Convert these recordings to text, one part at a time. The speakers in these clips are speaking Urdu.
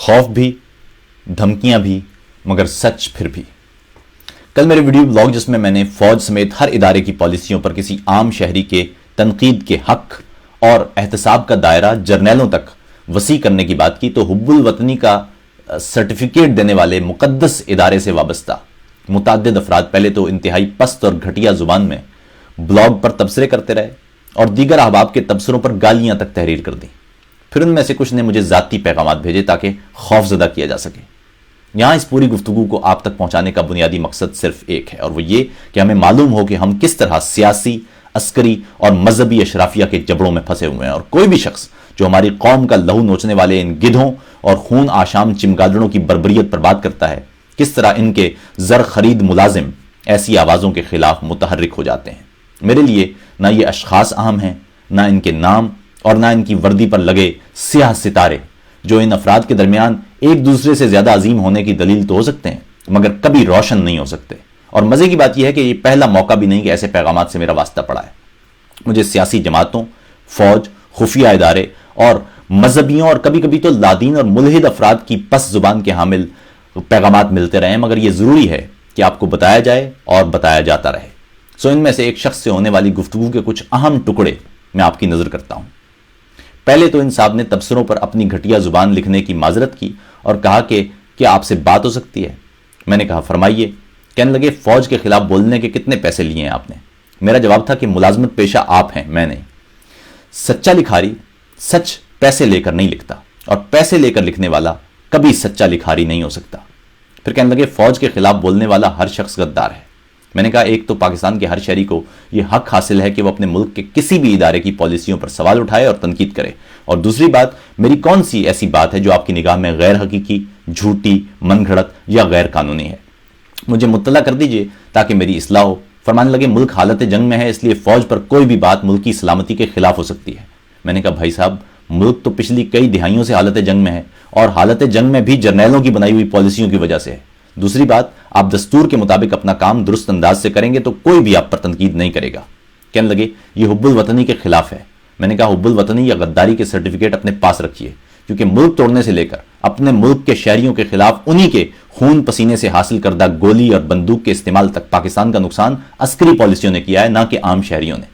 خوف بھی، دھمکیاں بھی، مگر سچ پھر بھی۔ کل میرے ویڈیو بلاگ جس میں نے فوج سمیت ہر ادارے کی پالیسیوں پر کسی عام شہری کے تنقید کے حق اور احتساب کا دائرہ جرنیلوں تک وسیع کرنے کی بات کی، تو حب الوطنی کا سرٹیفکیٹ دینے والے مقدس ادارے سے وابستہ متعدد افراد پہلے تو انتہائی پست اور گھٹیا زبان میں بلاگ پر تبصرے کرتے رہے اور دیگر احباب کے تبصروں پر گالیاں تک تحریر کر دیں۔ پھر ان میں سے کچھ نے مجھے ذاتی پیغامات بھیجے تاکہ خوف زدہ کیا جا سکے۔ یہاں اس پوری گفتگو کو آپ تک پہنچانے کا بنیادی مقصد صرف ایک ہے، اور وہ یہ کہ ہمیں معلوم ہو کہ ہم کس طرح سیاسی، عسکری اور مذہبی اشرافیہ کے جبڑوں میں پھنسے ہوئے ہیں، اور کوئی بھی شخص جو ہماری قوم کا لہو نوچنے والے ان گدھوں اور خون آشام چمگادڑوں کی بربریت پر بات کرتا ہے، کس طرح ان کے زر خرید ملازم ایسی آوازوں کے خلاف متحرک ہو جاتے ہیں۔ میرے لیے نہ یہ اشخاص اہم ہیں، نہ ان کے نام اور نہ ان کی وردی پر لگے سیاہ ستارے، جو ان افراد کے درمیان ایک دوسرے سے زیادہ عظیم ہونے کی دلیل تو ہو سکتے ہیں مگر کبھی روشن نہیں ہو سکتے۔ اور مزے کی بات یہ ہے کہ یہ پہلا موقع بھی نہیں کہ ایسے پیغامات سے میرا واسطہ پڑا ہے۔ مجھے سیاسی جماعتوں، فوج، خفیہ ادارے اور مذہبیوں اور کبھی کبھی تو لادین اور ملحد افراد کی پس زبان کے حامل پیغامات ملتے رہے، مگر یہ ضروری ہے کہ آپ کو بتایا جائے اور بتایا جاتا رہے۔ ان میں سے ایک شخص سے ہونے والی گفتگو کے کچھ اہم ٹکڑے میں آپ کی نظر کرتا ہوں۔ پہلے تو ان صاحب نے تبصروں پر اپنی گھٹیا زبان لکھنے کی معذرت کی اور کہا کہ کیا آپ سے بات ہو سکتی ہے؟ میں نے کہا فرمائیے۔ کہنے لگے فوج کے خلاف بولنے کے کتنے پیسے لیے ہیں آپ نے؟ میرا جواب تھا کہ ملازمت پیشہ آپ ہیں، میں نہیں۔ سچا لکھاری سچ پیسے لے کر نہیں لکھتا، اور پیسے لے کر لکھنے والا کبھی سچا لکھاری نہیں ہو سکتا۔ پھر کہنے لگے فوج کے خلاف بولنے والا ہر شخص غدار ہے۔ میں نے کہا ایک تو پاکستان کے ہر شہری کو یہ حق حاصل ہے کہ وہ اپنے ملک کے کسی بھی ادارے کی پالیسیوں پر سوال اٹھائے اور تنقید کرے، اور دوسری بات، میری کون سی ایسی بات ہے جو آپ کی نگاہ میں غیر حقیقی، جھوٹی، من گھڑت یا غیر قانونی ہے؟ مجھے مطلع کر دیجئے تاکہ میری اصلاح ہو۔ فرمانے لگے ملک حالت جنگ میں ہے، اس لیے فوج پر کوئی بھی بات ملک کی سلامتی کے خلاف ہو سکتی ہے۔ میں نے کہا بھائی صاحب، ملک تو پچھلی کئی دہائیوں سے حالت جنگ میں ہے، اور حالت جنگ میں بھی جرنیلوں کی بنائی ہوئی پالیسیوں کی وجہ سے ہے۔ دوسری بات، آپ دستور کے مطابق اپنا کام درست انداز سے کریں گے تو کوئی بھی آپ پر تنقید نہیں کرے گا۔ کہنے لگے یہ حب الوطنی کے خلاف ہے۔ میں نے کہا حب الوطنی یا غداری کے سرٹیفکیٹ اپنے پاس رکھیے، کیونکہ ملک توڑنے سے لے کر اپنے ملک کے شہریوں کے خلاف انہی کے خون پسینے سے حاصل کردہ گولی اور بندوق کے استعمال تک پاکستان کا نقصان عسکری پالیسیوں نے کیا ہے، نہ کہ عام شہریوں نے۔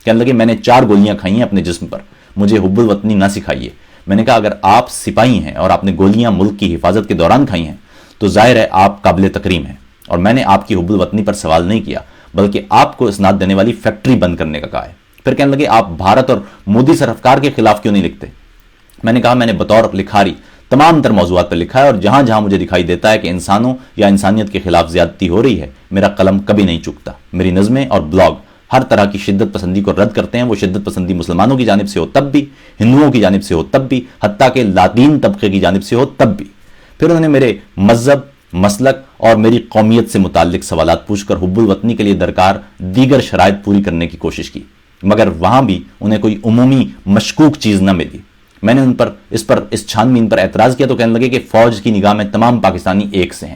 کہنے لگے میں نے 4 گولیاں کھائی ہیں اپنے جسم پر، مجھے حب الوطنی نہ سکھائیے۔ میں نے کہا اگر آپ سپاہی ہیں اور آپ نے گولیاں ملک کی حفاظت کے دوران کھائی ہیں تو ظاہر ہے آپ قابل تکریم ہیں، اور میں نے آپ کی حب الوطنی پر سوال نہیں کیا بلکہ آپ کو اسناد دینے والی فیکٹری بند کرنے کا کہا ہے۔ پھر کہنے لگے آپ بھارت اور مودی سرفکار کے خلاف کیوں نہیں لکھتے؟ میں نے کہا میں نے بطور لکھاری تمام تر موضوعات پر لکھا ہے، اور جہاں جہاں مجھے دکھائی دیتا ہے کہ انسانوں یا انسانیت کے خلاف زیادتی ہو رہی ہے، میرا قلم کبھی نہیں چکتا۔ میری نظمیں اور بلاگ ہر طرح کی شدت پسندی کو رد کرتے ہیں، وہ شدت پسندی مسلمانوں کی جانب سے ہو تب بھی، ہندوؤں کی جانب سے ہو تب بھی، حتیٰ کہ لادین طبقے کی جانب سے ہو تب بھی۔ پھر انہوں نے میرے مذہب، مسلک اور میری قومیت سے متعلق سوالات پوچھ کر حب الوطنی کے لیے درکار دیگر شرائط پوری کرنے کی کوشش کی، مگر وہاں بھی انہیں کوئی عمومی مشکوک چیز نہ ملی۔ میں نے ان پر اس چھان بین پر اعتراض کیا تو کہنے لگے کہ فوج کی نگاہ میں تمام پاکستانی ایک سے ہیں۔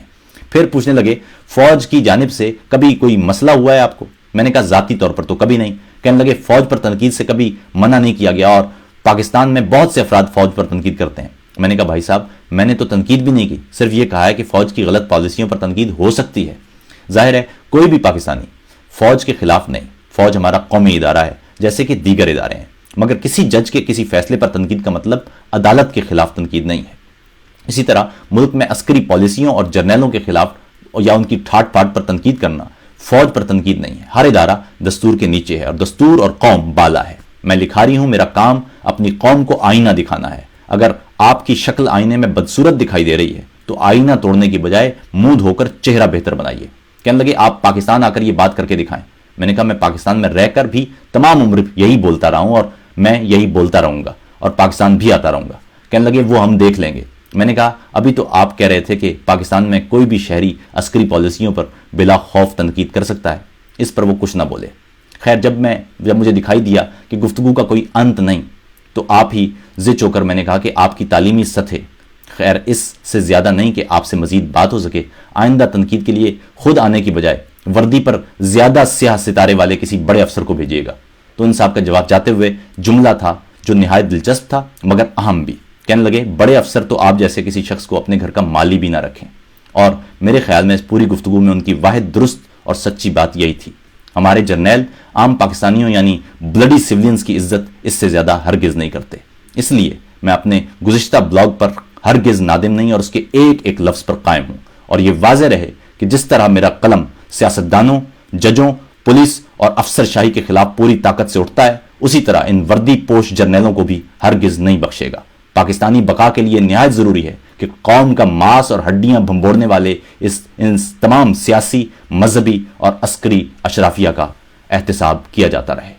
پھر پوچھنے لگے فوج کی جانب سے کبھی کوئی مسئلہ ہوا ہے آپ کو؟ میں نے کہا ذاتی طور پر تو کبھی نہیں۔ کہنے لگے فوج پر تنقید سے کبھی منع نہیں کیا گیا، اور پاکستان میں بہت سے افراد فوج پر تنقید کرتے ہیں۔ میں نے کہا بھائی صاحب میں نے تو تنقید بھی نہیں کی، صرف یہ کہا ہے کہ فوج کی غلط پالیسیوں پر تنقید ہو سکتی ہے۔ ظاہر ہے کوئی بھی پاکستانی فوج کے خلاف نہیں، فوج ہمارا قومی ادارہ ہے جیسے کہ دیگر ادارے ہیں، مگر کسی جج کے کسی فیصلے پر تنقید کا مطلب عدالت کے خلاف تنقید نہیں ہے۔ اسی طرح ملک میں عسکری پالیسیوں اور جرنیلوں کے خلاف یا ان کی ٹھاٹ پاٹ پر تنقید کرنا فوج پر تنقید نہیں ہے۔ ہر ادارہ دستور کے نیچے ہے، اور دستور اور قوم بالا ہے۔ میں لکھاری ہوں، میرا کام اپنی قوم کو آئینہ دکھانا ہے۔ اگر آپ کی شکل آئینے میں بدصورت دکھائی دے رہی ہے تو آئینہ توڑنے کی بجائے منہ دھو کر چہرہ بہتر بنائیے۔ کہنے لگے آپ پاکستان آ کر یہ بات کر کے دکھائیں۔ میں نے کہا میں پاکستان میں رہ کر بھی تمام عمر یہی بولتا رہا ہوں، اور میں یہی بولتا رہوں گا، اور پاکستان بھی آتا رہوں گا۔ کہنے لگے وہ ہم دیکھ لیں گے۔ میں نے کہا ابھی تو آپ کہہ رہے تھے کہ پاکستان میں کوئی بھی شہری عسکری پالیسیوں پر بلا خوف تنقید کر سکتا ہے۔ اس پر وہ کچھ نہ بولے۔ خیر جب مجھے دکھائی دیا کہ گفتگو کا کوئی انت نہیں تو آپ ہی زچ ہو کر میں نے کہا کہ آپ کی تعلیمی سطح خیر اس سے زیادہ نہیں کہ آپ سے مزید بات ہو سکے۔ آئندہ تنقید کے لیے خود آنے کی بجائے وردی پر زیادہ سیاہ ستارے والے کسی بڑے افسر کو بھیجیے گا۔ تو ان صاحب کا جواب جاتے ہوئے جملہ تھا جو نہایت دلچسپ تھا مگر اہم بھی۔ کہنے لگے بڑے افسر تو آپ جیسے کسی شخص کو اپنے گھر کا مالی بھی نہ رکھیں، اور میرے خیال میں اس پوری گفتگو میں ان کی واحد درست اور سچی بات یہی تھی۔ ہمارے جرنیل عام پاکستانیوں یعنی بلڈی سیولینز کی عزت اس سے زیادہ ہرگز نہیں کرتے۔ اس لیے میں اپنے گزشتہ بلاگ پر ہرگز نادم نہیں اور اس کے ایک ایک لفظ پر قائم ہوں، اور یہ واضح رہے کہ جس طرح میرا قلم سیاستدانوں، ججوں، پولیس اور افسر شاہی کے خلاف پوری طاقت سے اٹھتا ہے، اسی طرح ان وردی پوش جرنیلوں کو بھی ہرگز نہیں بخشے گا۔ پاکستانی بقا کے لیے نہایت ضروری ہے کہ قوم کا ماس اور ہڈیاں بھنبوڑنے والے ان تمام سیاسی، مذہبی اور عسکری اشرافیہ کا احتساب کیا جاتا رہے۔